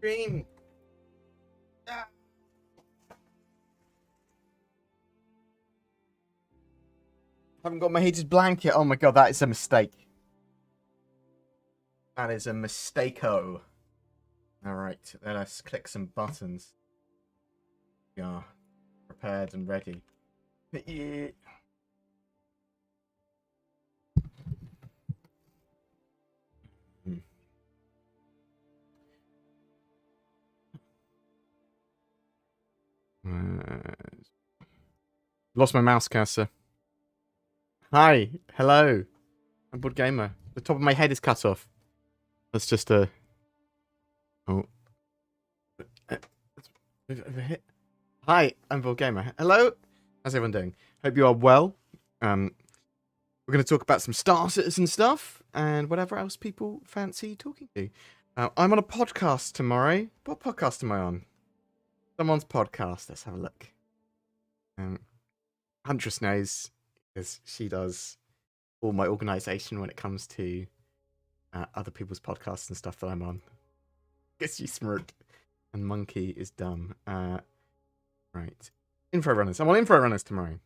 Dream. Ah. Haven't got my heated blanket. Oh my god, that is a mistake. That is a mistake-o. Alright, let us click some buttons. We are prepared and ready. Yeah. Lost my mouse cursor. Hi, hello. I'm BoredGamer. The top of my head is cut off. That's just a... Oh. Hi, I'm BoredGamer. Hello. How's everyone doing? Hope you are well. We're going to talk about some starters and stuff, and whatever else people fancy talking to. I'm on a podcast tomorrow. What podcast am I on? Someone's podcast. Let's have a look. Huntress knows, because she does all my organisation when it comes to other people's podcasts and stuff that I'm on. Guess you smirk. And Monkey is dumb. Right. Info Runners. I'm on Info Runners tomorrow.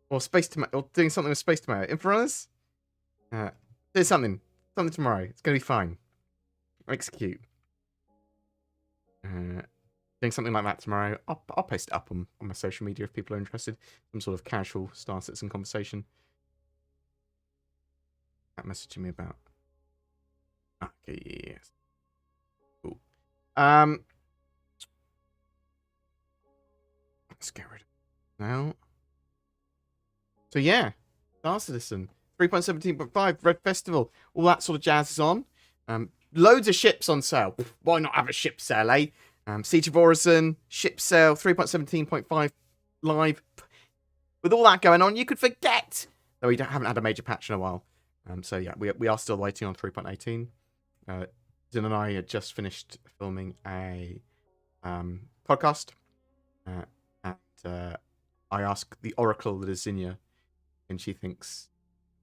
Or Space Tomato. Or doing something with Space Tomato. Info Runners? Do something. Something tomorrow. It's going to be fine. Execute. Doing something like that tomorrow. I'll post it up on my social media if people are interested. Some sort of casual starters and conversation. That messaging me about. Okay, yes. Cool. Let's get rid of it now. So yeah, Star Citizen 3.17.5 Red Festival, all that sort of jazz is on. Loads of ships on sale. Why not have a ship sale, eh? Siege of Orison, ship sale 3.17.5 live. With all that going on, you could forget. Though we haven't had a major patch in a while. So yeah, we are still waiting on 3.18. Zin and I had just finished filming a podcast. And I asked the Oracle that is Zinnia, and she thinks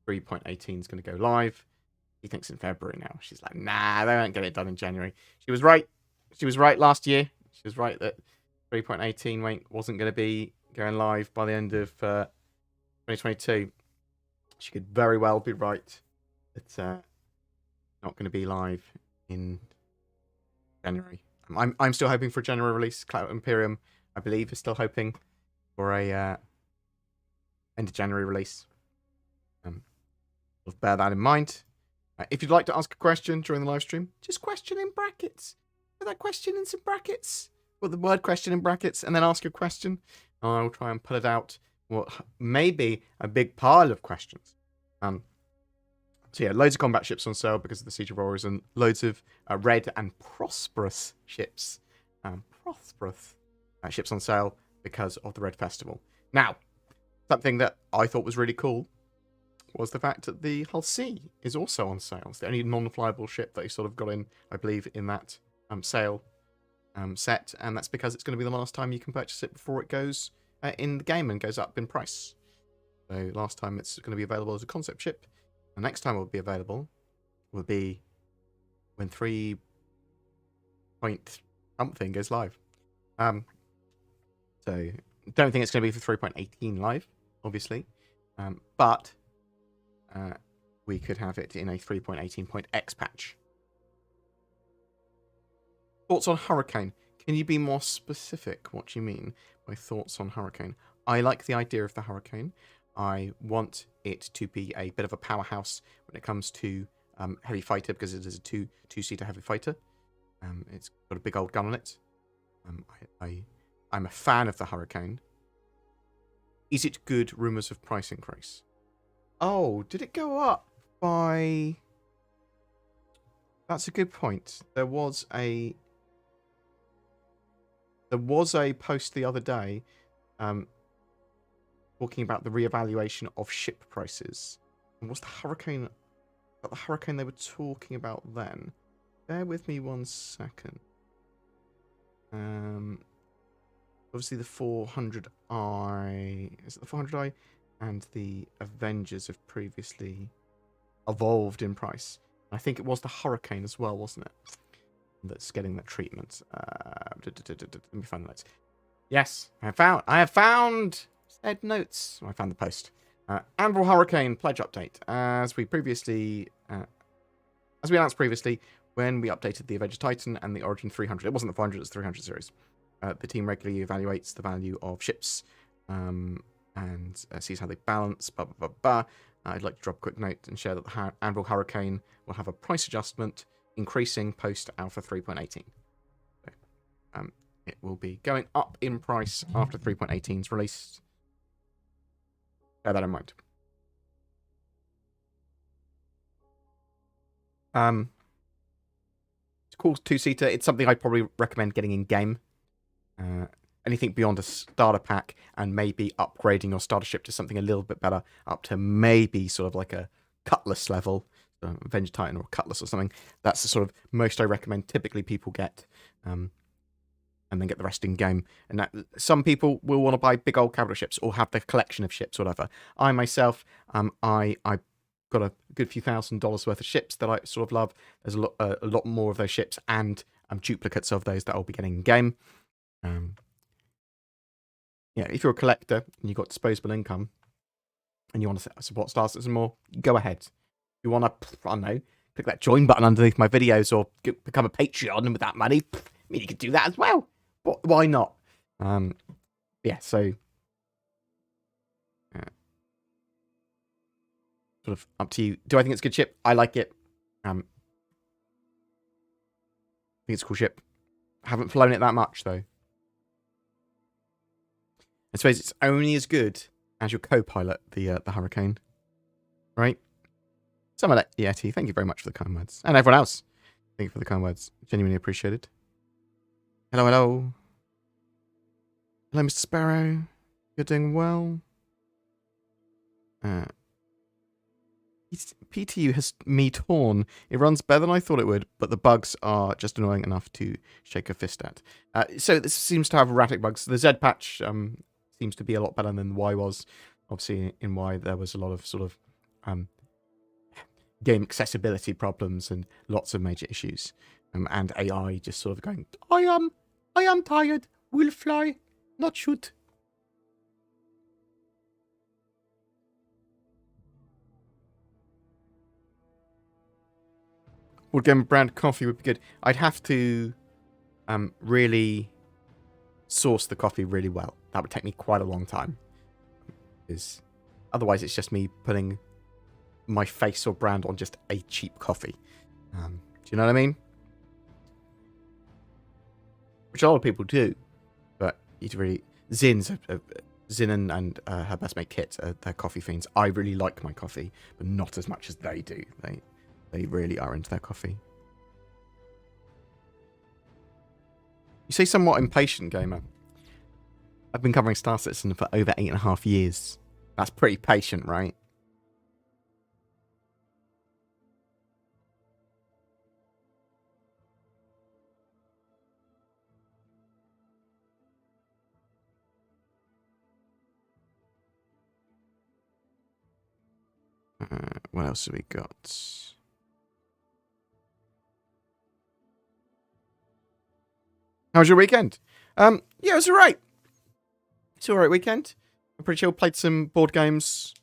3.18 is going to go live. She thinks in February now. She's like, nah, they won't get it done in January. She was right. She was right last year. She was right that 3.18 wasn't going to be going live by the end of 2022. She could very well be right. It's not going to be live in January. I'm still hoping for a January release. Cloud Imperium, I believe, is still hoping for a end of January release. Bear that in mind. If you'd like to ask a question during the live stream, just question in brackets. Put that question in some brackets. Put the word question in brackets and then ask your question. And I will try and pull it out. What may be a big pile of questions. So yeah, loads of combat ships on sale because of the Siege of Orison. Loads of red and prosperous ships. Ships on sale because of the Red Festival. Now, something that I thought was really cool was the fact that the Hull C is also on sale. It's the only non-flyable ship that you sort of got in, I believe, in that sale set, and that's because it's going to be the last time you can purchase it before it goes in the game and goes up in price. So last time it's going to be available as a concept ship. The next time it will be available will be when 3 point something goes live. So don't think it's going to be for 3.18 live, obviously, but we could have it in a 3.18.x patch. Thoughts on Hurricane? Can you be more specific what you mean by thoughts on Hurricane? I like the idea of the Hurricane. I want it to be a bit of a powerhouse when it comes to heavy fighter, because it is a two-seater heavy fighter. It's got a big old gun on it. I'm a fan of the Hurricane. Is it good? Rumours of price increase. Oh, did it go up by... That's a good point. There was a post the other day talking about the reevaluation of ship prices. And what's the Hurricane they were talking about then? Bear with me 1 second. Obviously the 400i... Is it the 400i? And the Avengers have previously evolved in price. I think it was the hurricane as well, wasn't it? That's getting that treatment. Let me find the notes. Yes, I have found said notes. I found the post. Anvil Hurricane pledge update. As we announced previously, when we updated the Avenger Titan and the Origin 300, it wasn't the 400, it was the 300 series. The team regularly evaluates the value of ships and sees how they balance. Blah, blah, blah, blah. I'd like to drop a quick note and share that the Anvil Hurricane will have a price adjustment increasing post Alpha 3.18. So, it will be going up in price after 3.18's release. Bear that in mind. It's a cool two-seater. It's something I'd probably recommend getting in game. Anything beyond a starter pack and maybe upgrading your starter ship to something a little bit better, up to maybe sort of like a Cutlass level, Avenger Titan or Cutlass or something. That's the sort of most I recommend typically people get, and then get the rest in game. And that, some people will want to buy big old capital ships or have the collection of ships, whatever. I myself, I got a good few $1,000s worth of ships that I sort of love. There's a lot more of those ships and duplicates of those that I'll be getting in game. Yeah, if you're a collector and you've got disposable income and you want to support Star Citizen more, go ahead. If you want to, I don't know, click that join button underneath my videos or become a Patreon, and with that money, I mean, you could do that as well. Why not? Yeah, so sort of up to you. Do I think it's a good ship? I like it. I think it's a cool ship. I haven't flown it that much, though. I suppose it's only as good as your co-pilot, the Hurricane. Right? Some of that, Yeti, thank you very much for the kind words. And everyone else, thank you for the kind words. Genuinely appreciated. Hello, hello. Hello, Mr. Sparrow. You're doing well. PTU has me torn. It runs better than I thought it would, but the bugs are just annoying enough to shake a fist at. So this seems to have erratic bugs. The Z patch seems to be a lot better than Y was. Obviously, in Y there was a lot of sort of game accessibility problems and lots of major issues. And AI just sort of going, I am tired. Will fly, not shoot. BoredGamer brand coffee would be good. I'd have to really source the coffee really well. That would take me quite a long time. Because otherwise it's just me putting my face or brand on just a cheap coffee. Do you know what I mean? Which a lot of people do. But you'd really... Zin and her best mate Kit are they're coffee fiends. I really like my coffee, but not as much as they do. They really are into their coffee. You say somewhat impatient, gamer. I've been covering Star Citizen for over 8.5 years. That's pretty patient, right? What else have we got? How was your weekend? Yeah, it was alright. It's alright weekend. I'm pretty chill. Played some board games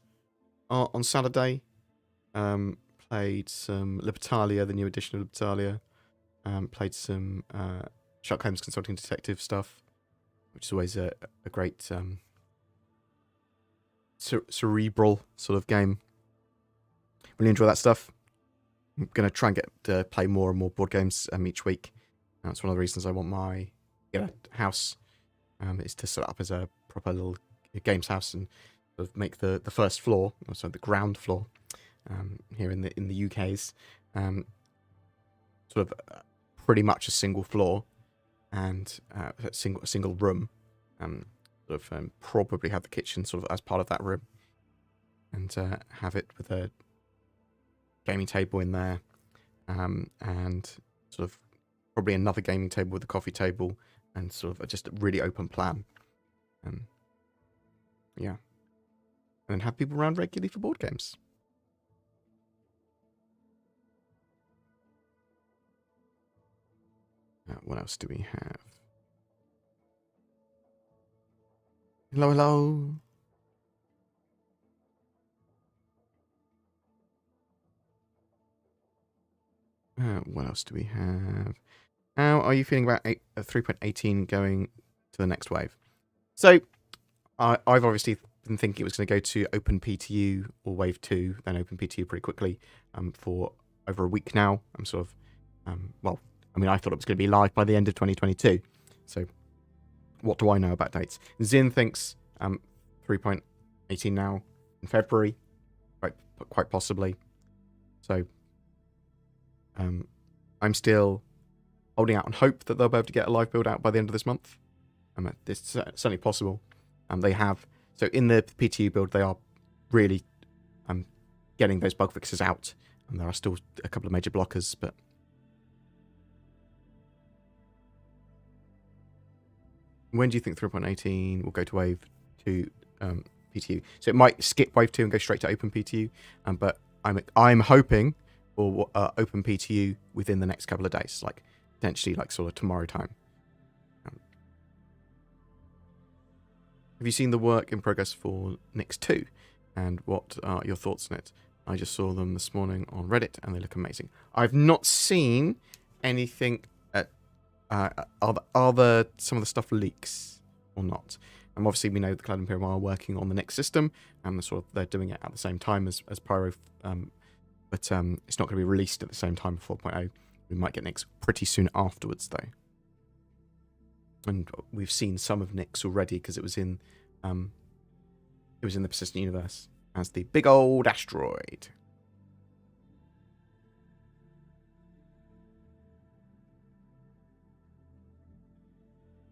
on Saturday. Played some Libertalia, the new edition of Libertalia. Played some Sherlock Holmes Consulting Detective stuff, which is always a great cerebral sort of game. Really enjoy that stuff. I'm going to try and get to play more and more board games each week. That's one of the reasons I want my house is to set up as a proper little games house and sort of make the first floor, also the ground floor, here in the UK's sort of pretty much a single floor and a single room. Probably have the kitchen sort of as part of that room, and have it with a gaming table in there, and sort of probably another gaming table with a coffee table, and sort of just a really open plan. Yeah. And then have people around regularly for board games. What else do we have? Hello, hello. What else do we have? How are you feeling about 3.18 going to the next wave? So, I've obviously been thinking it was going to go to OpenPTU or Wave 2, then OpenPTU pretty quickly for over a week now. I'm sort of, well, I mean, I thought it was going to be live by the end of 2022. So, what do I know about dates? Zin thinks 3.18 now in February, quite possibly. So, I'm still holding out on hope that they'll be able to get a live build out by the end of this month. It's certainly possible. They have, so in the PTU build, they are really getting those bug fixes out. And there are still a couple of major blockers, but when do you think 3.18 will go to Wave 2 PTU? So it might skip Wave 2 and go straight to Open PTU, but I'm hoping for Open PTU within the next couple of days, like potentially like sort of tomorrow time. Have you seen the work in progress for Nix 2? And what are your thoughts on it? I just saw them this morning on Reddit and they look amazing. I've not seen anything. Are there some of the stuff leaks or not? And obviously we know the Cloud Imperium are working on the Nix system and they're doing it at the same time as Pyro, but it's not going to be released at the same time as 4.0. We might get Nix pretty soon afterwards though. And we've seen some of Nix already because it was in the persistent universe as the big old asteroid.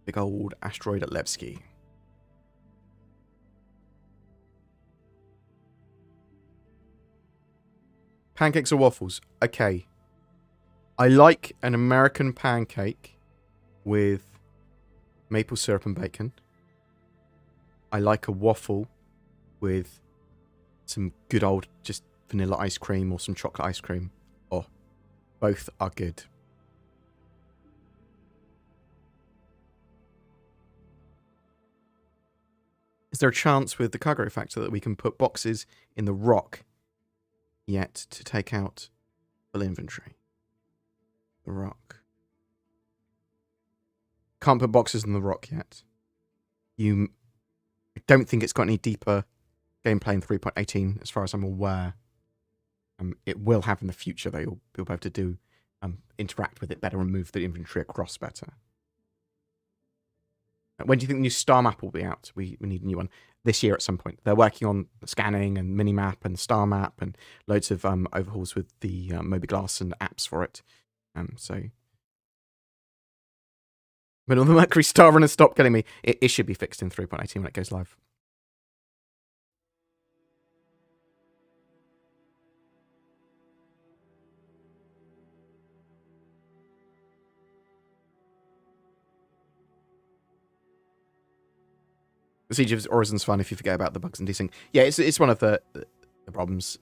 Big old asteroid at Levski. Pancakes or waffles? Okay. I like an American pancake with maple syrup and bacon. I like a waffle with some good old just vanilla ice cream or some chocolate ice cream. Oh, both are good. Is there a chance with the cargo factor that we can put boxes in the rock yet to take out full inventory? The rock. Can't put boxes in the rock yet. I don't think it's got any deeper gameplay in 3.18 as far as I'm aware. It will have in the future though. You'll be able to do interact with it better and move the inventory across better. When do you think the new star map will be out? We need a new one this year at some point. They're working on scanning and minimap and star map and loads of overhauls with the Mobiglass and apps for it. But on the Mercury star runner, stop killing me. It should be fixed in 3.18 when it goes live. The Siege of Orizin's fun if you forget about the bugs and desync. Yeah, it's one of the problems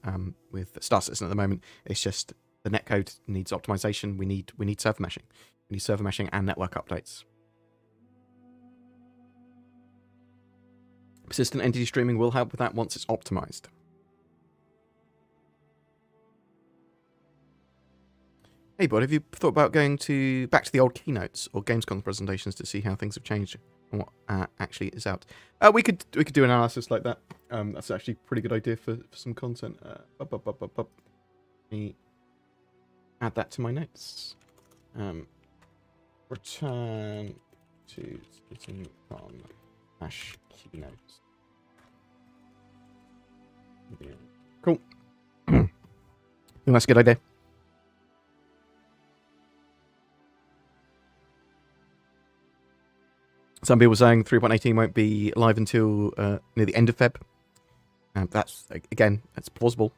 with Star Citizen at the moment. It's just the netcode needs optimization. We need server meshing. We need server meshing and network updates. Persistent entity streaming will help with that once it's optimized. Hey, bud, have you thought about going back to the old keynotes or Gamescom presentations to see how things have changed and what actually is out? We could do an analysis like that. That's actually a pretty good idea for some content. Let me add that to my notes. Return to SplittingCon /keynotes. Cool. I think that's a good idea. Some people saying 3.18 won't be live until near the end of Feb. That's plausible.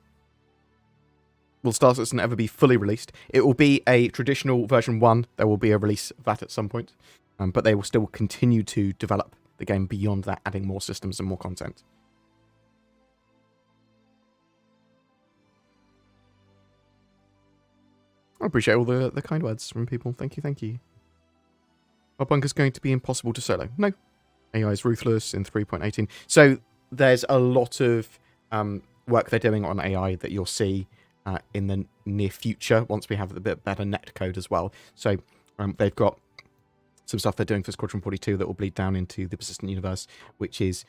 Will Star Citizen ever be fully released? It will be a traditional version 1. There will be a release of that at some point. But they will still continue to develop the game beyond that, adding more systems and more content. I appreciate all the kind words from people. Thank you. Are bunkers going to be impossible to solo? No. AI is ruthless in 3.18. So there's a lot of work they're doing on AI that you'll see in the near future once we have a bit better net code as well. So they've got some stuff they're doing for Squadron 42 that will bleed down into the persistent universe, which is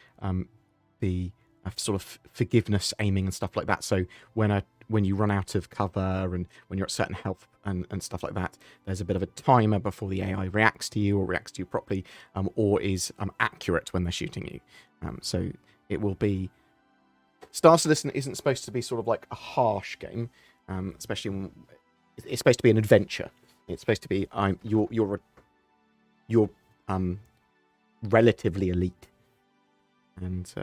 the sort of forgiveness aiming and stuff like that. So when you run out of cover and when you're at certain health and stuff like that, there's a bit of a timer before the AI reacts to you or reacts to you properly, or is accurate when they're shooting you. So it will be... Star Citizen isn't supposed to be sort of like a harsh game, especially when it's supposed to be an adventure. It's supposed to be you're relatively elite, and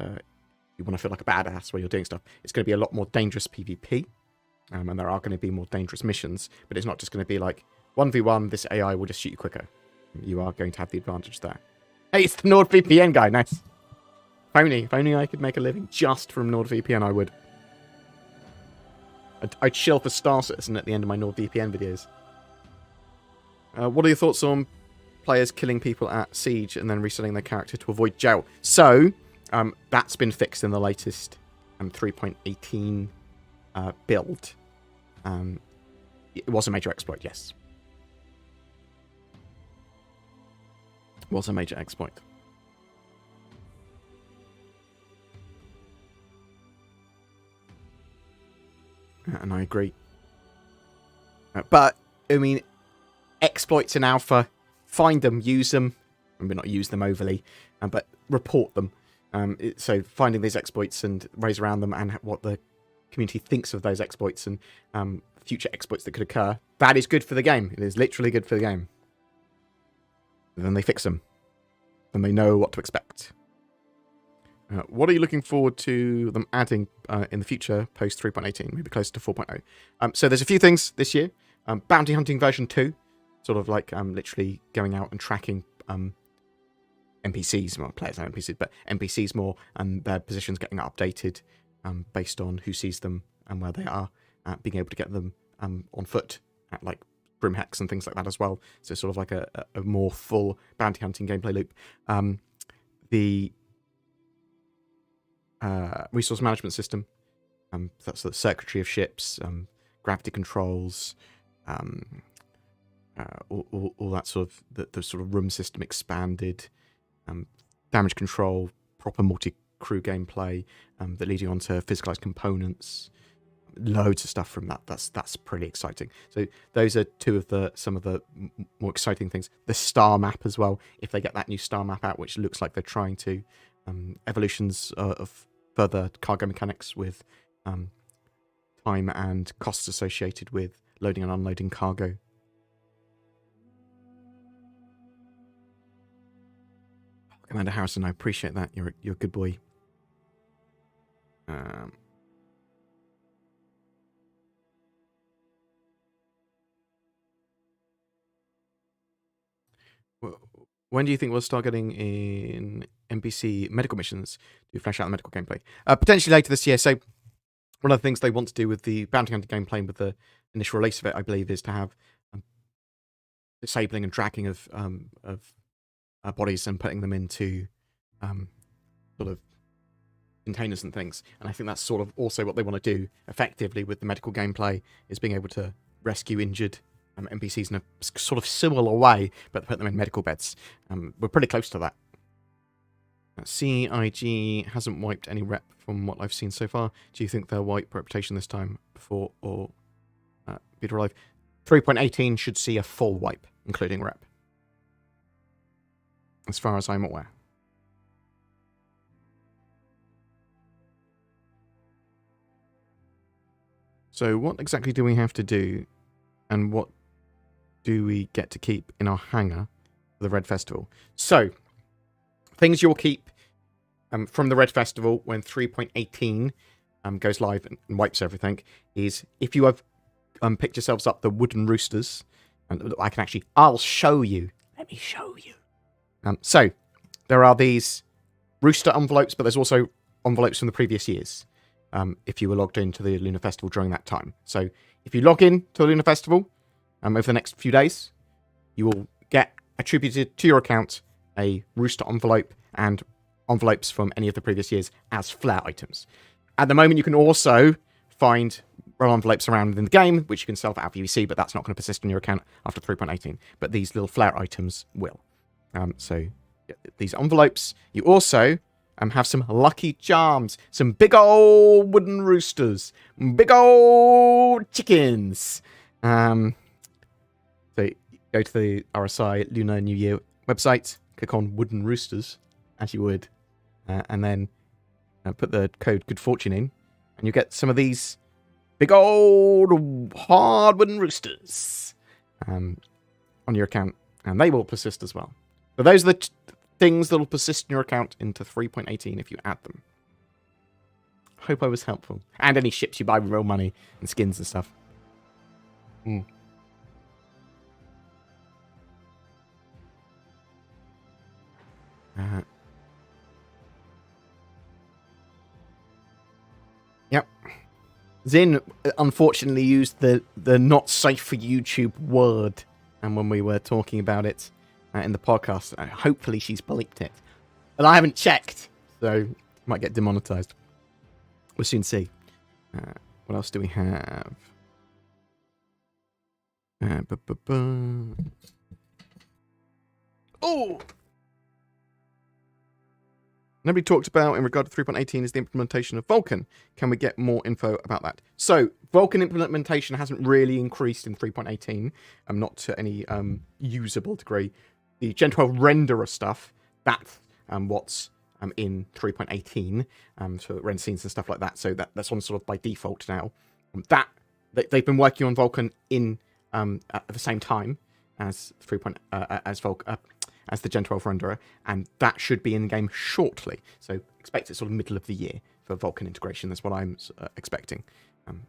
you want to feel like a badass while you're doing stuff. It's going to be a lot more dangerous PvP, and there are going to be more dangerous missions, but it's not just going to be like 1v1, this AI will just shoot you quicker. You are going to have the advantage there. Hey, it's the NordVPN guy, nice. If only I could make a living just from NordVPN, I would. I'd chill for Star Citizen at the end of my NordVPN videos. What are your thoughts on players killing people at Siege and then resetting their character to avoid jail? So, that's been fixed in the latest 3.18 build. It was a major exploit, yes. It was a major exploit. And I agree. But, I mean, exploits in alpha, find them, use them. Maybe not use them overly, but report them. So finding these exploits and raise around them and what the community thinks of those exploits and future exploits that could occur, that is good for the game. It is literally good for the game. And then they fix them. And they know what to expect. What are you looking forward to them adding in the future post 3.18, maybe closer to 4.0? So there's a few things this year. Bounty Hunting version 2, sort of like literally going out and tracking NPCs, well, players not NPCs, but NPCs more, and their positions getting updated based on who sees them and where they are, being able to get them on foot at like Brim Hex and things like that as well. So sort of like a more full bounty hunting gameplay loop. The resource management system, that's the circuitry of ships, gravity controls, all that sort of the sort of room system expanded, damage control, proper multi-crew gameplay that leading on to physicalized components, loads of stuff from that. That's pretty exciting. So those are some of the more exciting things. The star map as well, if they get that new star map out, which looks like they're trying to, evolutions of further cargo mechanics with time and costs associated with loading and unloading cargo. Commander Harrison, I appreciate that. You're a good boy. When do you think we'll start getting in NPC medical missions to flesh out the medical gameplay? Potentially later this year. So one of the things they want to do with the bounty hunter gameplay with the initial release of it, I believe, is to have disabling and dragging of bodies and putting them into sort of containers and things. And I think that's sort of also what they want to do effectively with the medical gameplay, is being able to rescue injured NPCs in a sort of similar way, but put them in medical beds. We're pretty close to that. CIG hasn't wiped any rep from what I've seen so far. Do you think they'll wipe reputation this time before or Beat Alive? 3.18 should see a full wipe, including rep, as far as I'm aware. So what exactly do we have to do, and what do we get to keep in our hangar for the Red Festival? So, things you'll keep from the Red Festival when 3.18 goes live and wipes everything is, if you have picked yourselves up the wooden roosters, and I'll show you. Let me show you. So, there are these rooster envelopes, but there's also envelopes from the previous years, if you were logged into the Lunar Festival during that time. So, if you log in to the Lunar Festival over the next few days, you will get attributed to your account a Rooster envelope and envelopes from any of the previous years as flare items. At the moment, you can also find roll envelopes around in the game, which you can sell for out PVC, but that's not going to persist in your account after 3.18. But these little flare items will. So these envelopes. You also have some lucky charms, some big old wooden roosters, big old chickens. So go to the RSI Lunar New Year website, click on wooden roosters, as you would, and then put the code Good Fortune in, and you get some of these big old hard wooden roosters on your account, and they will persist as well. So those are the things that will persist in your account into 3.18 if you add them. Hope I was helpful. And any ships you buy with real money and skins and stuff. Yep. Zin unfortunately used the not safe for YouTube word, and when we were talking about it in the podcast, hopefully she's bleeped it. But I haven't checked, so might get demonetized. We'll soon see. What else do we have? Oh! Nobody talked about, in regard to 3.18, is the implementation of Vulkan. Can we get more info about that? So, Vulkan implementation hasn't really increased in 3.18, not to any usable degree. The Gen 12 renderer stuff, that's what's in 3.18, so render scenes and stuff like that. So that's on sort of by default now. They've been working on Vulkan in at the same time as as the Gen 12 renderer, and that should be in game shortly. So expect it sort of middle of the year for Vulkan integration. That's what I'm expecting,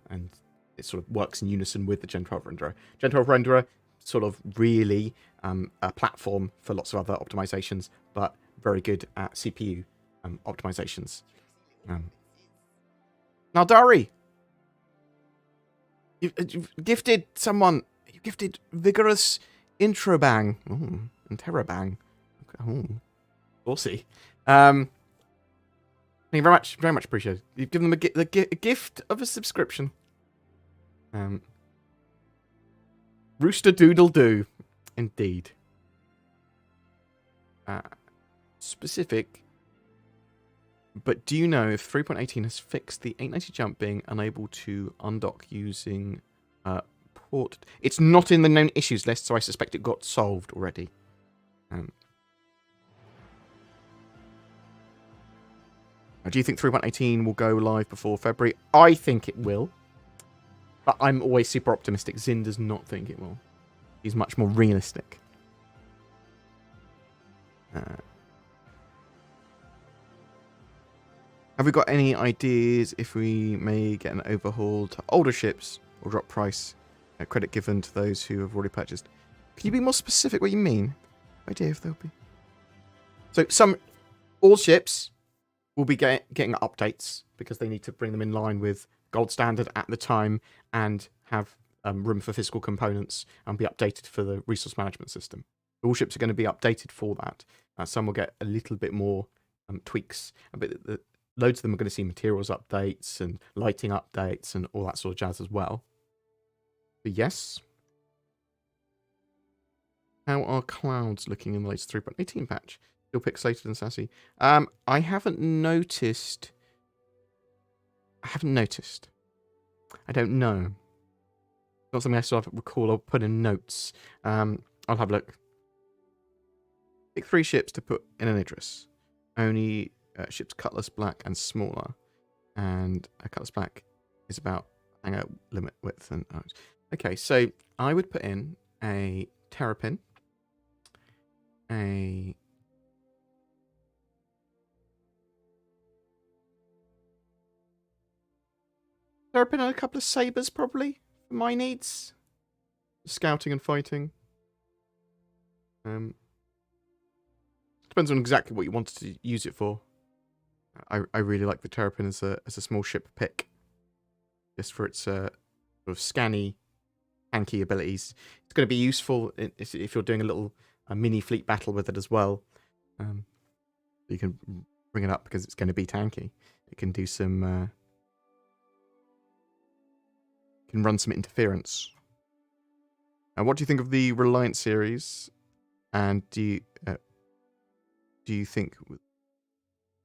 and it sort of works in unison with the Gen 12 renderer. Gen 12 renderer sort of really a platform for lots of other optimizations, but very good at CPU optimizations. Now, Dari, you've gifted someone. You gifted vigorous intro bang. Ooh. And Terra Bang. Oh, saucy. Thank you very much appreciated. You've given them a gift of a subscription. Rooster Doodle Doo, indeed. Specific. But do you know if 3.18 has fixed the 890 jump being unable to undock using port? It's not in the known issues list, so I suspect it got solved already. Do you think 3.18 will go live before February? I think it will. But I'm always super optimistic. Zin does not think it will. He's much more realistic. Have we got any ideas if we may get an overhaul to older ships or drop price? Credit given to those who have already purchased. Can you be more specific what you mean? Idea if there'll be. So all ships will be getting updates because they need to bring them in line with gold standard at the time and have room for physical components and be updated for the resource management system. All ships are going to be updated for that. Some will get a little bit more tweaks, but loads of them are going to see materials updates and lighting updates and all that sort of jazz as well. But yes. How are clouds looking in the latest 3.18 patch? Still pixelated and sassy. I haven't noticed. I don't know. Not something I sort of recall or put in notes. I'll have a look. Pick 3 ships to put in an Idris. Only ships Cutlass Black and smaller. And a Cutlass Black is about hangar limit width. And okay, so I would put in a Terrapin. Terrapin and a couple of sabers, probably, for my needs. Scouting and fighting. Depends on exactly what you wanted to use it for. I really like the Terrapin as a small ship pick. Just for its sort of scanny, tanky abilities. It's going to be useful if you're doing a little a mini fleet battle with it as well. You can bring it up because it's going to be tanky. It can do some... can run some interference. What do you think of the Reliant series? And do you think...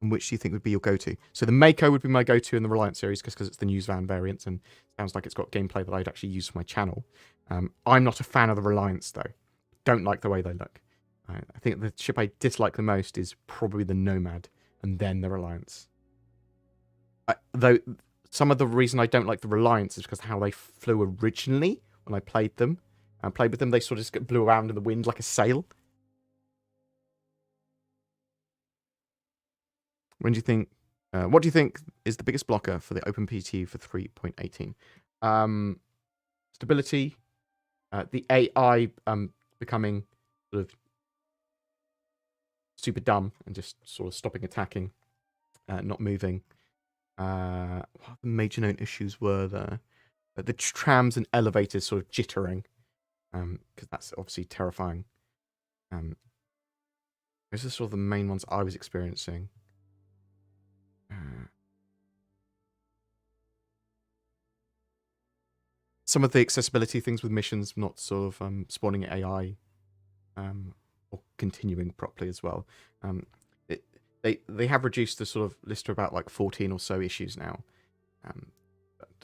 which do you think would be your go-to? So the Mako would be my go-to in the Reliant series because it's the news van variant and sounds like it's got gameplay that I'd actually use for my channel. I'm not a fan of the Reliants though. Don't like the way they look. I think the ship I dislike the most is probably the Nomad and then the Reliants. Though some of the reason I don't like the Reliants is because how they flew originally when I played them. And played with them, they sort of just blew around in the wind like a sail. When do you think? What do you think is the biggest blocker for the OpenPT for 3.18? Stability, the AI becoming sort of super dumb and just sort of stopping attacking, not moving. What the major known issues were there? The trams and elevators sort of jittering, because that's obviously terrifying. Those are sort of the main ones I was experiencing. Some of the accessibility things with missions not sort of spawning AI or continuing properly as well. They have reduced the sort of list to about like 14 or so issues now,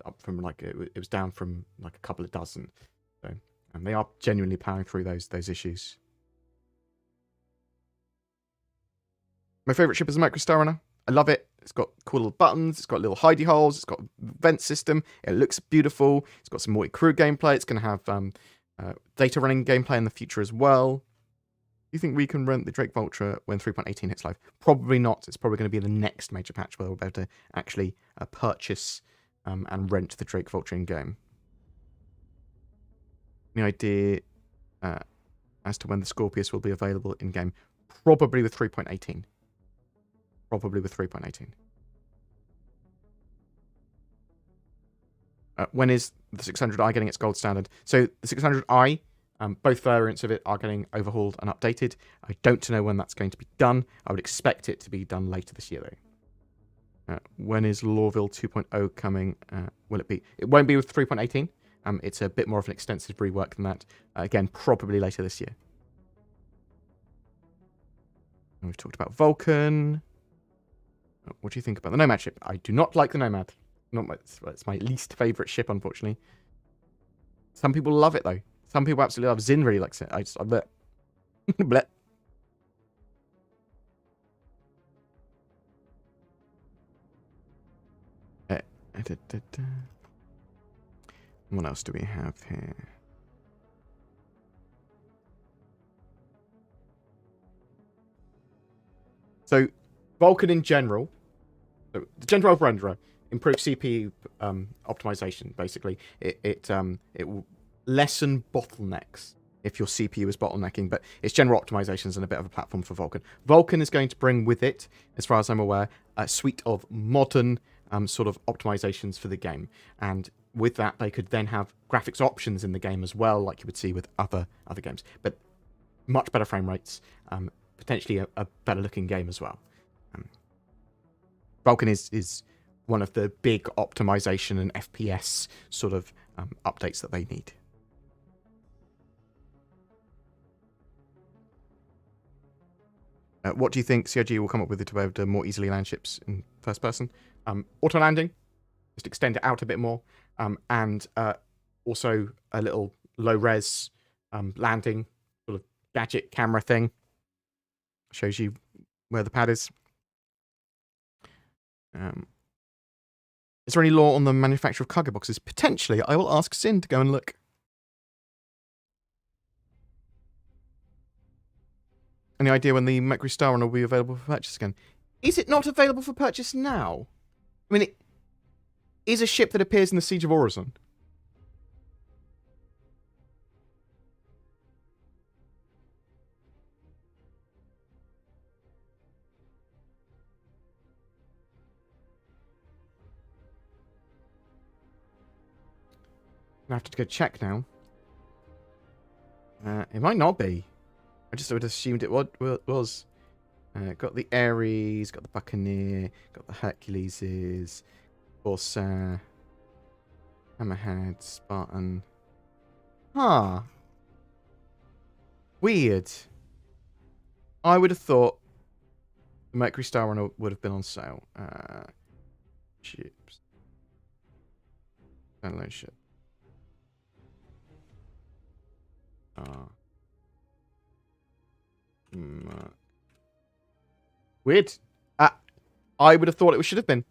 up from like it was down from like a couple of dozen. So they are genuinely powering through those issues. My favorite ship is a Microstar Runner. I love it. It's got cool little buttons. It's got little hidey holes. It's got a vent system. It looks beautiful. It's got some multi-crew gameplay. It's going to have data running gameplay in the future as well. Do you think we can rent the Drake Vulture when 3.18 hits live? Probably not. It's probably going to be the next major patch where we'll be able to actually purchase and rent the Drake Vulture in-game. Any idea as to when the Scorpius will be available in-game? Probably with 3.18. Probably with 3.18. When is the 600i getting its gold standard? So the 600i, both variants of it are getting overhauled and updated. I don't know when that's going to be done. I would expect it to be done later this year, though. When is Lawville 2.0 coming? Will it be? It won't be with 3.18. It's a bit more of an extensive rework than that. Again, probably later this year. And we've talked about Vulcan. What do you think about the Nomad ship? I do not like the Nomad. It's my least favourite ship, unfortunately. Some people love it, though. Some people absolutely love it. Zin really likes it. I bet. Bleh. What else do we have here? So, Vulcan in general, so the General Renderer improves CPU optimization. Basically, it will lessen bottlenecks if your CPU is bottlenecking, but it's general optimizations and a bit of a platform for Vulcan. Vulcan is going to bring with it, as far as I'm aware, a suite of modern sort of optimizations for the game, and with that, they could then have graphics options in the game as well, like you would see with other games, but much better frame rates, potentially a better looking game as well. Vulcan is one of the big optimization and FPS sort of updates that they need. What do you think CIG will come up with to be able to more easily land ships in first person? Auto landing, just extend it out a bit more, and also a little low res landing sort of gadget camera thing. Shows you where the pad is. Is there any law on the manufacture of cargo boxes? Potentially. I will ask Sin to go and look. Any idea when the Mercury Star Runner will be available for purchase again? Is it not available for purchase now? I mean, it is a ship that appears in the Siege of Orison. I have to go check now. It might not be. I just would have assumed it was. Got the Ares, got the Buccaneer, got the Herculeses, Corsair, Hammerhead, Spartan. Huh. Weird. I would have thought the Mercury Star Runner would have been on sale. Ships. Download ship. Weird. I would have thought it should have been.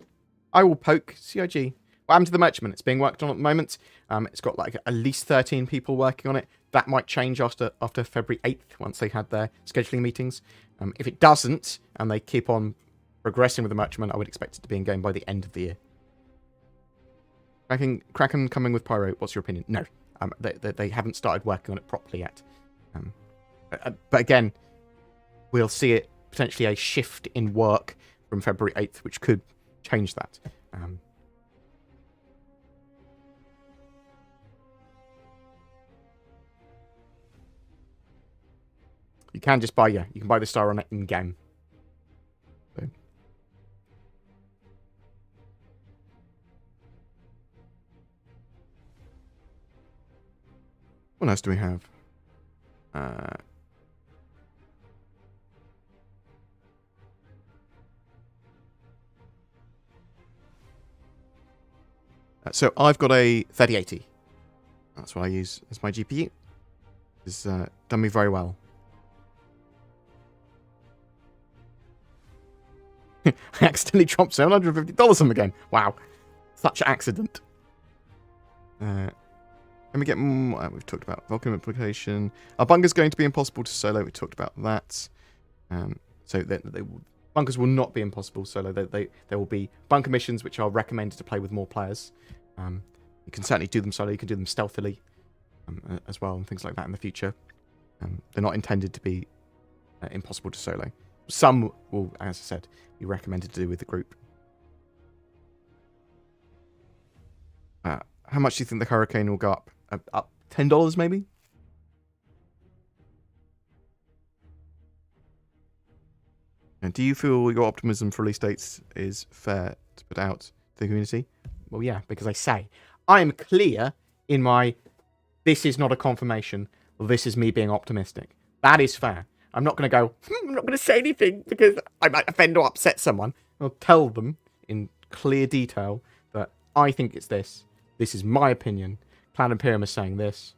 I will poke CIG. What happened to the merchantman? It's being worked on at the moment. It's got like at least 13 people working on it. That might change after February 8th once they had their scheduling meetings. If it doesn't, and they keep on progressing with the merchantman, I would expect it to be in game by the end of the year. Kraken coming with Pyro, what's your opinion? No. They haven't started working on it properly yet. But again, we'll see it potentially a shift in work from February 8th, which could change that. You can just buy, you can buy the Star Runner in-game. So. What else do we have? So I've got a 3080. That's what I use as my GPU. It's done me very well. I accidentally dropped $750 on the game. Wow. Such an accident. Let me get more. We've talked about Vulcan implication. Our bunker's going to be impossible to solo. We talked about that. So bunkers will not be impossible solo. There will be bunker missions which are recommended to play with more players. You can certainly do them solo. You can do them stealthily as well and things like that in the future. They're not intended to be impossible to solo. Some will, as I said, be recommended to do with the group. How much do you think the Hurricane will go up? Up $10 maybe? And do you feel your optimism for release dates is fair to put out to the community? Well, yeah, because I say, I am clear in my, this is not a confirmation, this is me being optimistic. That is fair. I'm not going to go, I'm not going to say anything because I might offend or upset someone. I'll tell them in clear detail that I think it's this. This is my opinion. Clan Imperium is saying this.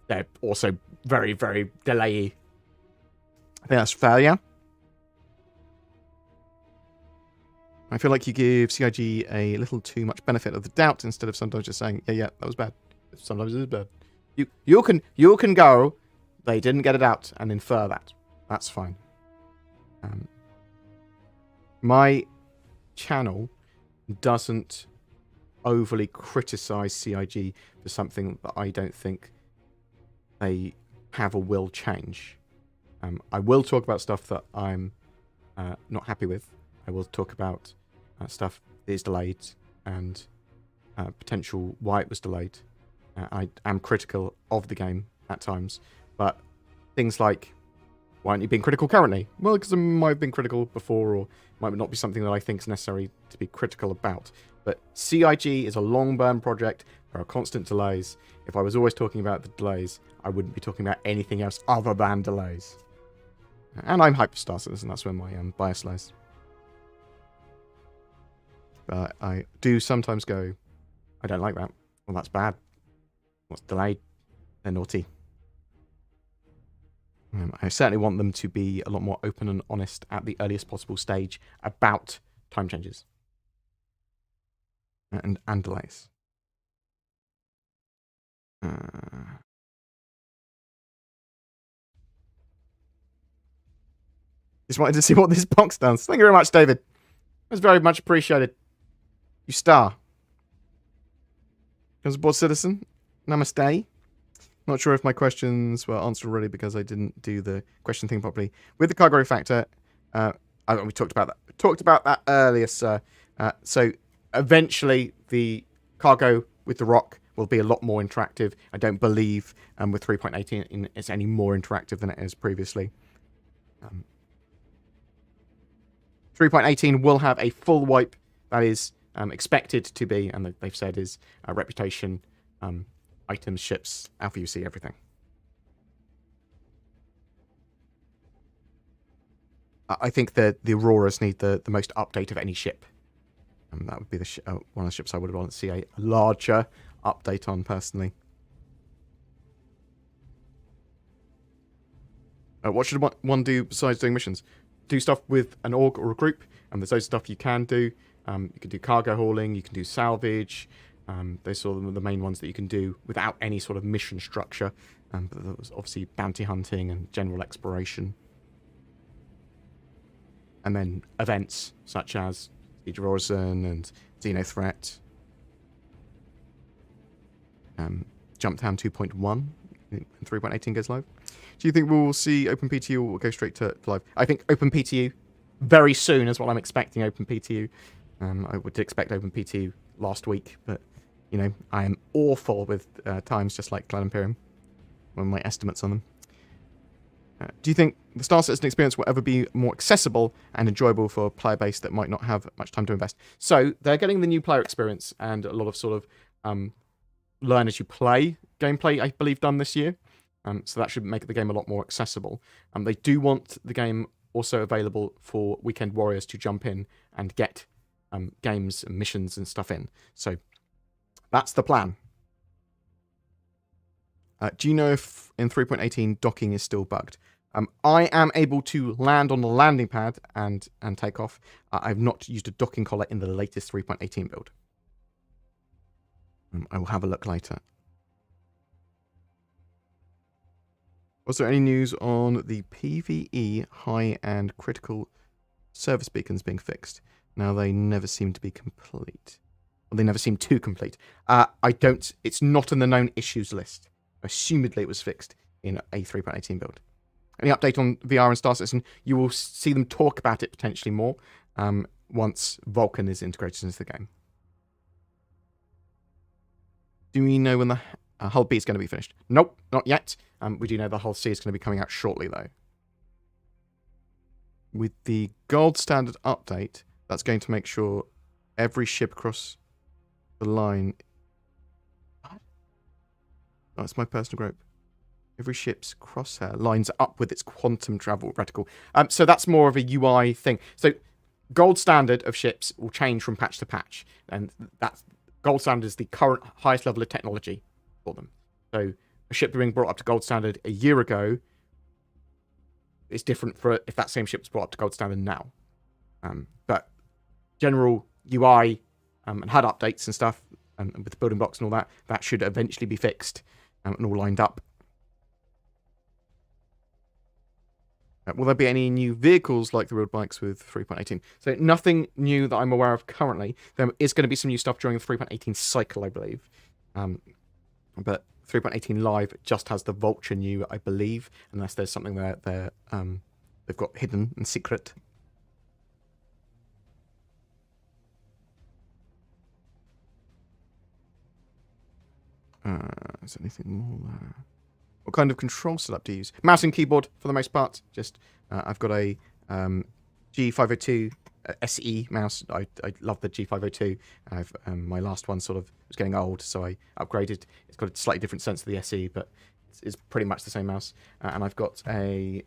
They're also very, very delayy. I think that's fair, yeah? I feel like you give CIG a little too much benefit of the doubt instead of sometimes just saying, yeah, that was bad. Sometimes it is bad. You can go, they didn't get it out, and infer that. That's fine. My channel doesn't overly criticize CIG for something that I don't think they have or will change. I will talk about stuff that I'm not happy with. I will talk about stuff that is delayed and potential why it was delayed. I am critical of the game at times, but things like, why aren't you being critical currently? Well, because I might have been critical before, or might not be something that I think is necessary to be critical about. But CIG is a long-burn project. There are constant delays. If I was always talking about the delays, I wouldn't be talking about anything else other than delays. And I'm hyped for Star Citizen, that's where my bias lies. But I do sometimes go, I don't like that. Well, that's bad. What's delayed? They're naughty. I certainly want them to be a lot more open and honest at the earliest possible stage about time changes. And delays. Just wanted to see what this box does. Thank you very much, David. That's very much appreciated. You star. Comes aboard, citizen. Namaste. Not sure if my questions were answered already because I didn't do the question thing properly. With the cargo factor, we talked about that. We talked about that earlier, sir. So eventually, the cargo with the rock will be a lot more interactive. I don't believe with 3.18 it's any more interactive than it is previously. 3.18 will have a full wipe that is expected to be, and they've said is reputation, items, ships, Alpha UC, everything. I think the Auroras need the most update of any ship. That would be one of the ships I would want to see a larger update on, personally. What should one do besides doing missions? Do stuff with an org or a group, and there's loads of stuff you can do. You can do cargo hauling, you can do salvage. Those sort of the main ones that you can do without any sort of mission structure. But there was obviously bounty hunting and general exploration. And then events such as Siege of Orison and Xeno Threat. Jumptown 2.1 when 3.18 goes live. Do you think we'll see OpenPTU or go straight to live? I think OpenPTU very soon is what I'm expecting. OpenPTU. I would expect OpenPTU last week, but you know, I am awful with times, just like Clan Imperium, on my estimates on them. Do you think the Star Citizen experience will ever be more accessible and enjoyable for a player base that might not have much time to invest? So they're getting the new player experience and a lot of sort of learn as you play gameplay, I believe, done this year. So that should make the game a lot more accessible. They do want the game also available for weekend warriors to jump in and get games and missions and stuff in. So that's the plan. Do you know if in 3.18 docking is still bugged? I am able to land on the landing pad and take off. I've not used a docking collar in the latest 3.18 build. I will have a look later. Was there any news on the PvE high and critical service beacons being fixed? Now they never seem to be complete. Well, they never seem too complete. It's not in the known issues list. Assumedly it was fixed in a 3.18 build. Any update on VR and Star Citizen? You will see them talk about it potentially more once Vulcan is integrated into the game. Do we know when the Hull B is going to be finished? Nope, not yet. We do know the Hull C is going to be coming out shortly, though. With the gold standard update, that's going to make sure every ship across the line... What? Oh, it's my personal group. Every ship's crosshair lines up with its quantum travel reticle. So that's more of a UI thing. So gold standard of ships will change from patch to patch. And that's gold standard is the current highest level of technology for them. So a ship being brought up to gold standard a year ago is different for if that same ship was brought up to gold standard now. But general UI and HUD updates and stuff, and with building blocks and all that, that should eventually be fixed and all lined up. Will there be any new vehicles like the road bikes with 3.18? So nothing new that I'm aware of currently. There is going to be some new stuff during the 3.18 cycle, I believe. But 3.18 Live just has the Vulture new, I believe, unless there's something there they've got hidden and secret. Is there anything more there? What kind of control setup do you use? Mouse and keyboard, for the most part. Just, I've got a G502 SE mouse. I love the G502. My last one sort of was getting old, so I upgraded. It's got a slightly different sense of the SE, but it's pretty much the same mouse. And I've got a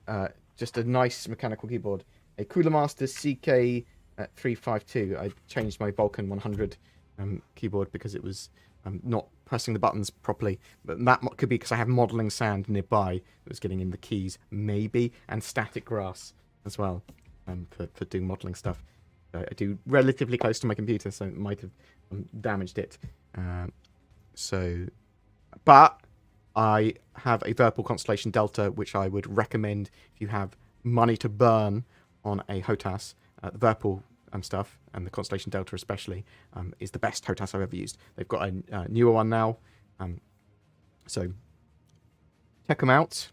just a nice mechanical keyboard, a Cooler Master CK352. I changed my Vulcan 100 keyboard because it was not pressing the buttons properly, but that could be because I have modelling sand nearby that was getting in the keys, maybe, and static grass as well for doing modelling stuff. I do relatively close to my computer, so it might have damaged it. But I have a Virpal Constellation Delta, which I would recommend if you have money to burn on a HOTAS. The Virpal stuff, and the Constellation Delta especially, is the best HOTAS I've ever used. They've got a newer one now, so check them out.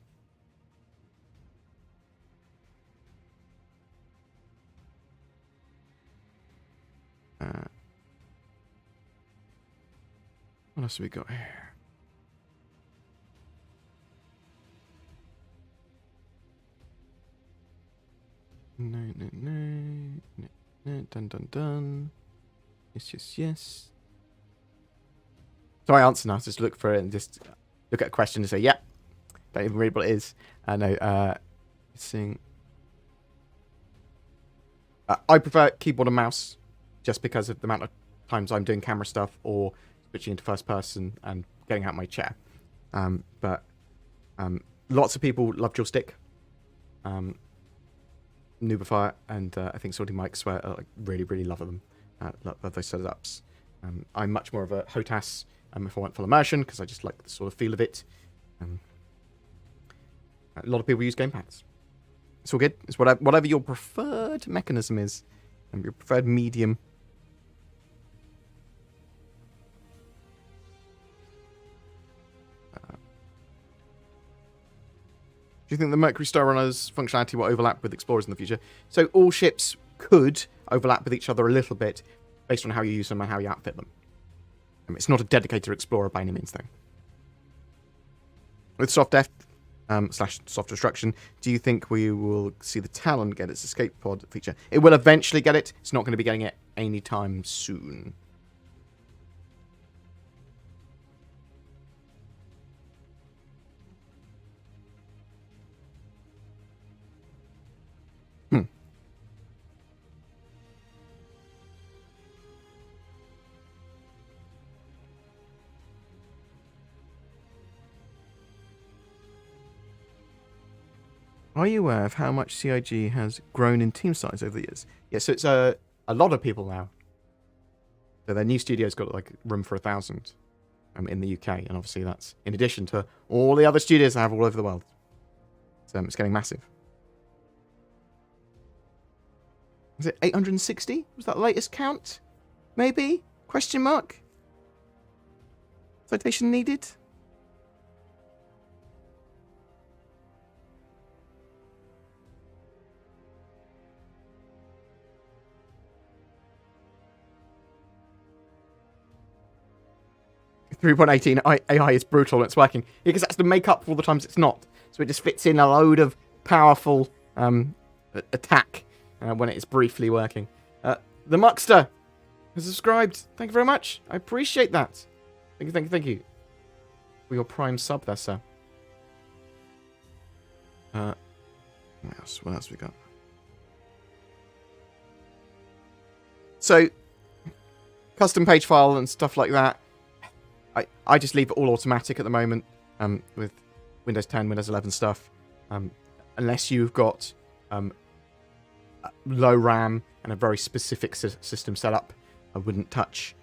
What else have we got here? No, no, no. No, no. Dun, dun, dun. Yes, yes, yes. So I answer now. Just look for it and just look at a question and say, yep. Don't even read what it is. I know. Seeing. I prefer keyboard and mouse just because of the amount of times I'm doing camera stuff or switching into first person and getting out my chair. But lots of people love dual stick. Nubifier and I think Salty Mike swear really, really love them. Love those setups. I'm much more of a HOTAS if I want full immersion because I just like the sort of feel of it. A lot of people use gamepads. It's all good. It's whatever your preferred mechanism is, and your preferred medium. Do you think the Mercury Star Runner's functionality will overlap with Explorers in the future? So all ships could overlap with each other a little bit, based on how you use them and how you outfit them. It's not a dedicated Explorer by any means, though. With soft def / soft destruction, do you think we will see the Talon get its escape pod feature? It will eventually get it. It's not going to be getting it anytime soon. Are you aware of how much CIG has grown in team size over the years? Yeah, so it's a lot of people now. So their new studio's got like room for 1,000 in the UK, and obviously that's in addition to all the other studios they have all over the world. So it's getting massive. Is it 860? Was that the latest count? Maybe? Question mark? Citation needed? 3.18 AI is brutal and it's working. Because that's to make up for all the times it's not. So it just fits in a load of powerful attack when it is briefly working. The Muckster has subscribed. Thank you very much. I appreciate that. Thank you, thank you, thank you. For your prime sub there, sir. What else we got? So, custom page file and stuff like that. I just leave it all automatic at the moment with Windows 10, Windows 11 stuff. Unless you've got low RAM and a very specific system setup, I wouldn't touch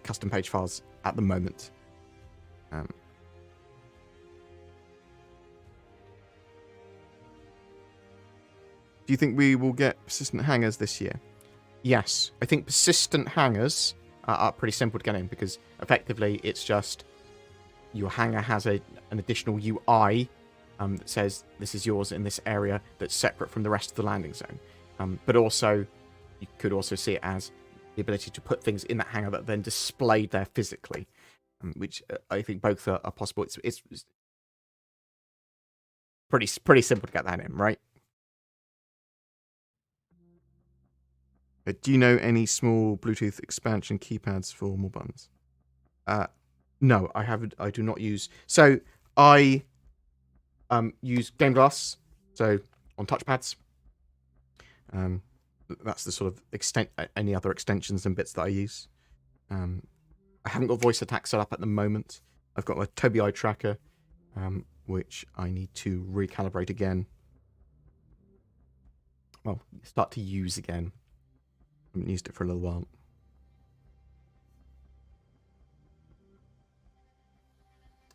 custom page files at the moment. Do you think we will get persistent hangers this year? Yes. I think persistent hangers are pretty simple to get in because effectively it's just your hanger has an additional UI that says this is yours in this area that's separate from the rest of the landing zone. But also, you could also see it as the ability to put things in that hanger that are then displayed there physically, which I think both are possible. It's pretty simple to get that in, right? Do you know any small Bluetooth expansion keypads for more buttons? No, I haven't. I do not use. So I use Game Glass. So on touchpads. That's the sort of any other extensions and bits that I use. I haven't got voice attack set up at the moment. I've got a Tobii eye tracker, which I need to recalibrate again. Well, start to use again. I haven't used it for a little while.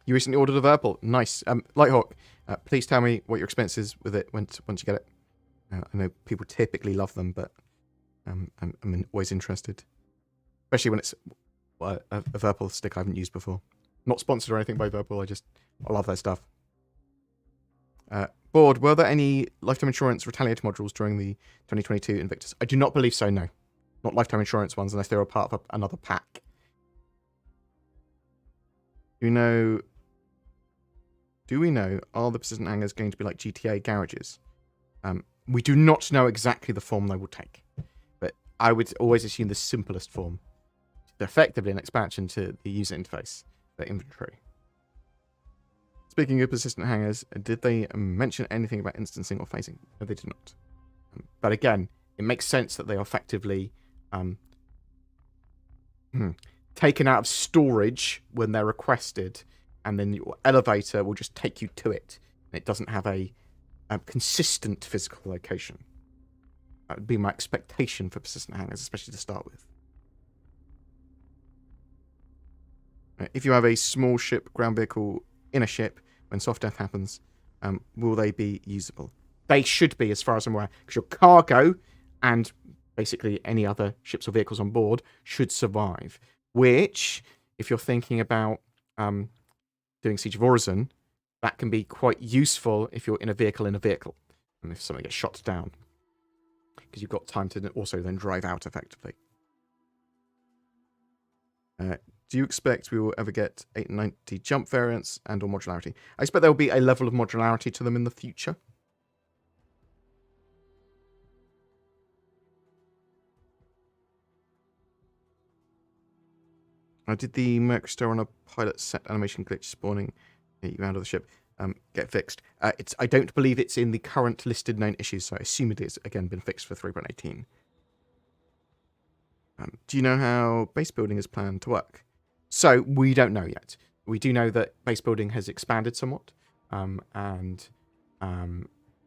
You recently ordered a Virpil. Nice. Lighthawk, please tell me what your experience is with it once you get it. I know people typically love them, but I'm always interested. Especially when it's a Virpil stick I haven't used before. Not sponsored or anything by Virpil, I love their stuff. Bored, were there any lifetime insurance retaliator modules during the 2022 Invictus? I do not believe so, no. Not lifetime insurance ones, unless they were part of another pack. Do we know, are the persistent hangars going to be like GTA garages? We do not know exactly the form they will take, but I would always assume the simplest form. They're effectively an expansion to the user interface, the inventory. Speaking of persistent hangars, did they mention anything about instancing or phasing? No, they did not. But again, it makes sense that they are effectively taken out of storage when they're requested, and then your elevator will just take you to it. It doesn't have a consistent physical location. That would be my expectation for persistent hangars, especially to start with. If you have a small ship, ground vehicle in a ship, when soft death happens, will they be usable? They should be, as far as I'm aware, because your cargo and basically any other ships or vehicles on board should survive. Which, if you're thinking about doing Siege of Orison, that can be quite useful if you're in a vehicle, and if something gets shot down. Because you've got time to also then drive out effectively. Do you expect we will ever get 890 jump variants and or modularity? I expect there will be a level of modularity to them in the future. Did the Mercury Star on a pilot set animation glitch spawning you out of the ship get fixed? I don't believe it's in the current listed known issues, so I assume it is, again, been fixed for 3.18. Do you know how base building is planned to work? So, we don't know yet. We do know that base building has expanded somewhat, and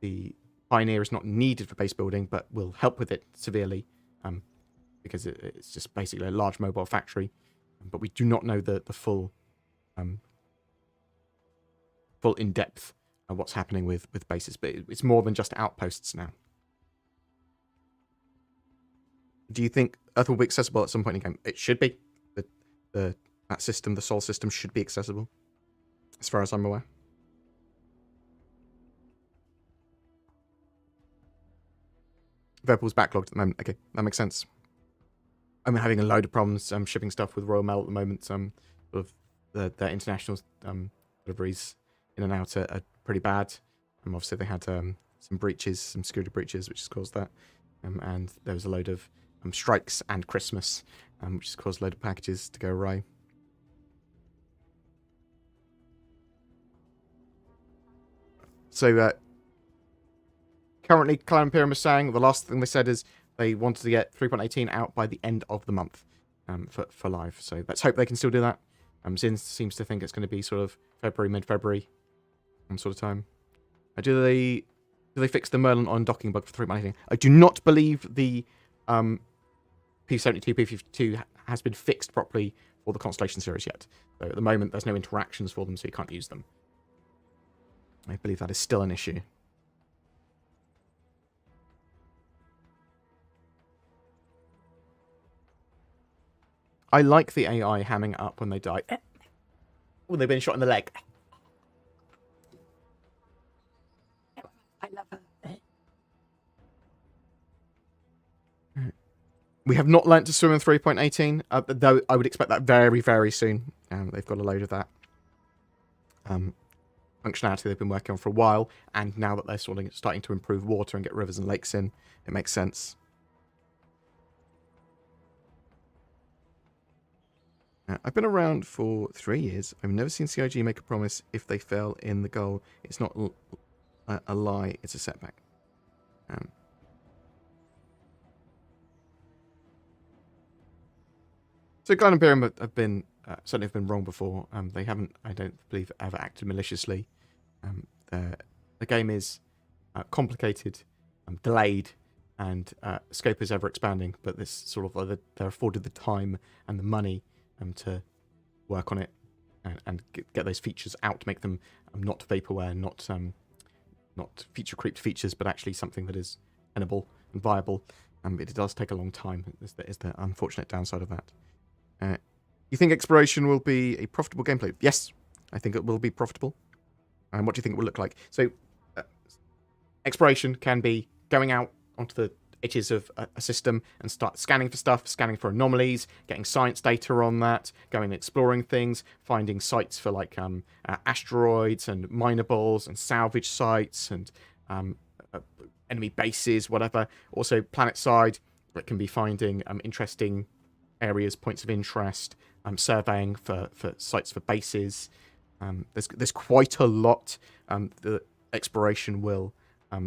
the Pioneer is not needed for base building, but will help with it severely, because it's just basically a large mobile factory. But we do not know the full in-depth of what's happening with bases. But it's more than just outposts now. Do you think Earth will be accessible at some point in the game? It should be. That system, the Sol system, should be accessible, as far as I'm aware. Verpool's backlogged at the moment. Okay, that makes sense. I'm having a load of problems shipping stuff with Royal Mail at the moment. Sort of their international deliveries in and out are pretty bad. Obviously, they had some breaches, some security breaches, which has caused that. And there was a load of strikes and Christmas, which has caused a load of packages to go awry. So, currently, Clan Imperium is saying, the last thing they said is they wanted to get 3.18 out by the end of the month for live. So let's hope they can still do that. Zin seems to think it's going to be sort of February, mid-February sort of time. Do they fix the Merlin on docking bug for 3.18? I do not believe the P72, P52 has been fixed properly for the Constellation series yet. So at the moment, there's no interactions for them, so you can't use them. I believe that is still an issue. I like the AI hamming up when they die. When they've been shot in the leg. I love her. We have not learnt to swim in 3.18, though I would expect that very, very soon. They've got a load of that functionality they've been working on for a while, and now that they're sort of starting to improve water and get rivers and lakes in, it makes sense. I've been around for 3 years. I've never seen CIG make a promise if they fail in the goal. It's not a lie, it's a setback. So Clan Imperium have been certainly have been wrong before. They haven't, I don't believe, ever acted maliciously. The game is complicated, delayed, and scope is ever expanding. But this sort of they're afforded the time and the money to work on it and get those features out, to make them not vaporware, not feature creeped features, but actually something that is tenable and viable. It does take a long time. Is the unfortunate downside of that. You think exploration will be a profitable gameplay? Yes, I think it will be profitable. And what do you think it will look like? So, exploration can be going out onto the edges of a system and start scanning for stuff, scanning for anomalies, getting science data on that, going and exploring things, finding sites for like asteroids and minables and salvage sites and enemy bases, whatever. Also, planet side, it can be finding interesting areas, points of interest, surveying for sites for bases. There's quite a lot that exploration will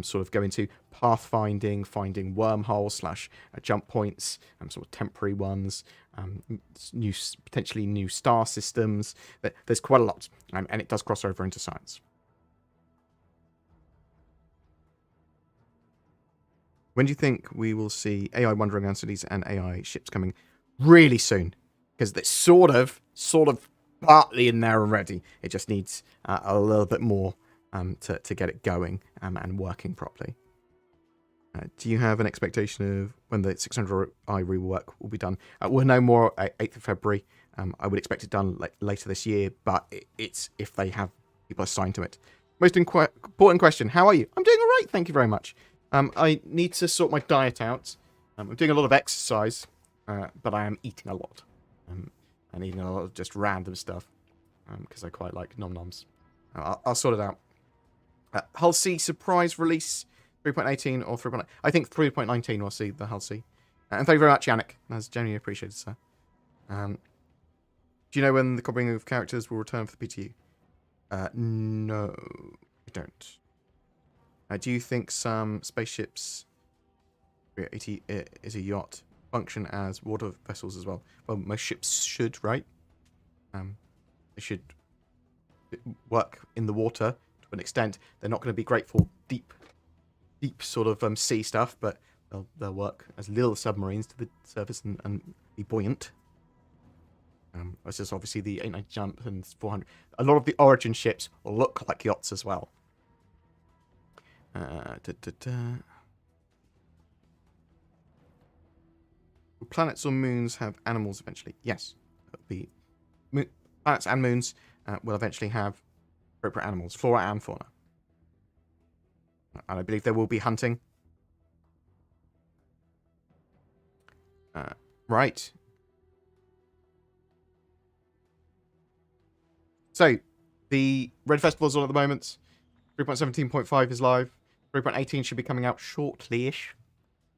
sort of go into. Pathfinding, finding wormholes / jump points, sort of temporary ones, potentially new star systems. There's quite a lot, and it does cross over into science. When do you think we will see AI wandering around cities and AI ships coming? Really soon, because it's sort of partly in there already. It just needs a little bit more to get it going and working properly. Do you have an expectation of when the 600i rework will be done? We'll know more 8th of February. I would expect it done later this year, but it's if they have people assigned to it. Most important question, how are you? I'm doing all right, thank you very much. I need to sort my diet out. I'm doing a lot of exercise, but I am eating a lot. And eating a lot of just random stuff, because I quite like nom-noms. I'll sort it out. Hull C surprise release, 3.18 or 3.9. I think 3.19 will see the Hull C. And thank you very much, Yannick. That's genuinely appreciated, sir. Do you know when the copying of characters will return for the PTU? No, I don't. Do you think some spaceships is a yacht function as water vessels as well? Well, most ships should, right? They should work in the water to an extent. They're not going to be great for deep sort of sea stuff, but they'll work as little submarines to the surface and be buoyant. This is obviously the 890 jump and 400. A lot of the Origin ships look like yachts as well. Will planets or moons have animals eventually? Yes. Planets and moons will eventually have appropriate animals, flora and fauna. And I believe there will be hunting. Right. So, the Red Festival is on at the moment. 3.17.5 is live. 3.18 should be coming out shortly-ish.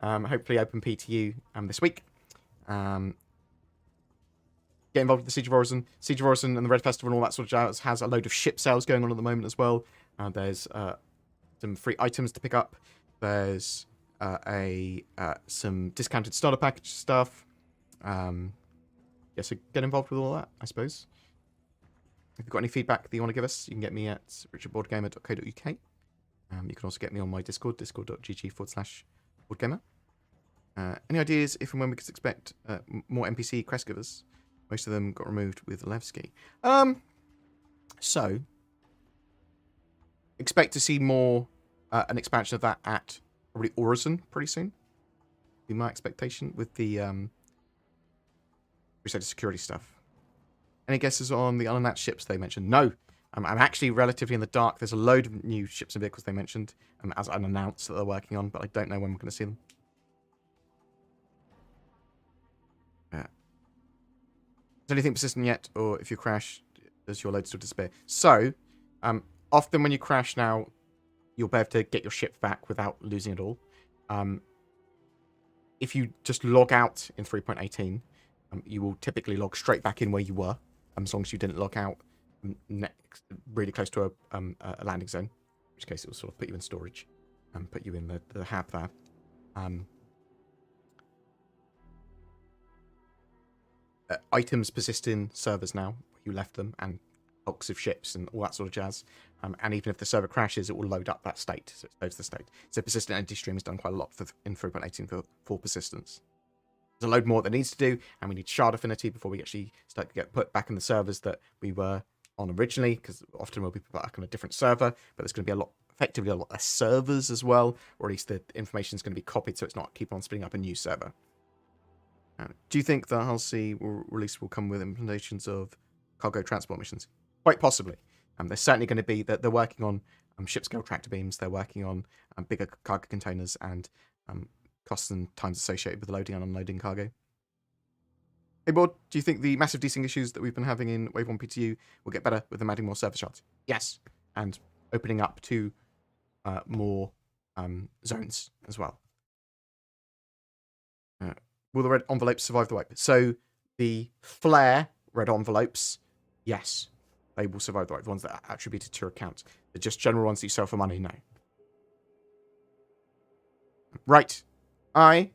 Hopefully open PTU this week. Get involved with the Siege of Orison. Siege of Orison and the Red Festival and all that sort of jazz has a load of ship sales going on at the moment as well. There's some free items to pick up. There's some discounted starter package stuff. Yeah, so get involved with all that, I suppose. If you've got any feedback that you want to give us, you can get me at richardboredgamer.co.uk. You can also get me on my Discord, discord.gg/boredgamer. Any ideas if and when we could expect more NPC crest givers? Most of them got removed with Levski. So, expect to see more, an expansion of that at probably Orison pretty soon. Be my expectation with the Crusader security stuff. Any guesses on the unannounced ships they mentioned? No. I'm actually relatively in the dark. There's a load of new ships and vehicles they mentioned as unannounced that they're working on, but I don't know when we're going to see them. Is anything persistent yet? Or if you crash, does your load still disappear? So, often when you crash now, you'll be able to get your ship back without losing it all. If you just log out in 3.18, you will typically log straight back in where you were, as long as you didn't log out really close to a landing zone, in which case it will sort of put you in storage and put you in the hab there. Items persist in servers now, where you left them, and bulks of ships and all that sort of jazz. And even if the server crashes, it will load up that state, so it loads the state. So persistent entity stream has done quite a lot in 3.18 for persistence. There's a load more that needs to do, and we need shard affinity before we actually start to get put back in the servers that we were on originally, because often we'll be put back on a different server, but there's going to be effectively a lot less servers as well, or at least the information is going to be copied so it's not keep on spinning up a new server. Do you think the Hull C release will come with implementations of cargo transport missions? Quite possibly. There's certainly going to be that they're working on ship scale tractor beams. They're working on bigger cargo containers and costs and times associated with loading and unloading cargo. Hey, Board, do you think the massive desync issues that we've been having in Wave 1 PTU will get better with them adding more server shards? Yes. And opening up to more zones as well. Will the red envelopes survive the wipe? So the flare red envelopes, yes, they will survive the wipe. The ones that are attributed to your account. The just general ones that you sell for money, no. Right. I'm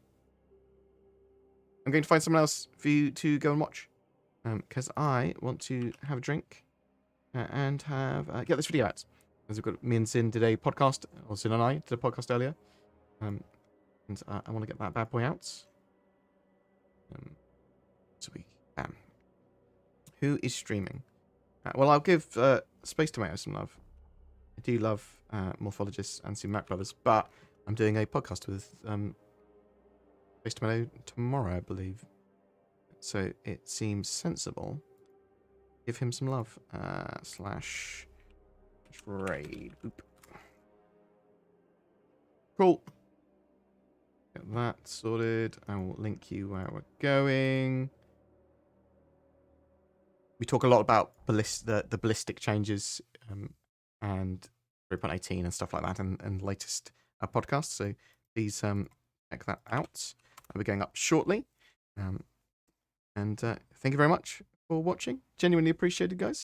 going to find someone else for you to go and watch. Because I want to have a drink and have get this video out. As we've got me and Sin did a podcast, or Sin and I did a podcast earlier. And I want to get that bad boy out. So we can. Who is streaming? Well, I'll give Space Tomato some love. I do love Morphologists and some Mac Brothers, but I'm doing a podcast with Space Tomato tomorrow, I believe. So it seems sensible. Give him some love. Slash trade. Boop. Cool. Get that sorted. I will link you where we're going. We talk a lot about the ballistic changes and 3.18 and stuff like that and latest podcasts. So please check that out. I'll be going up shortly. And thank you very much for watching. Genuinely appreciated, guys.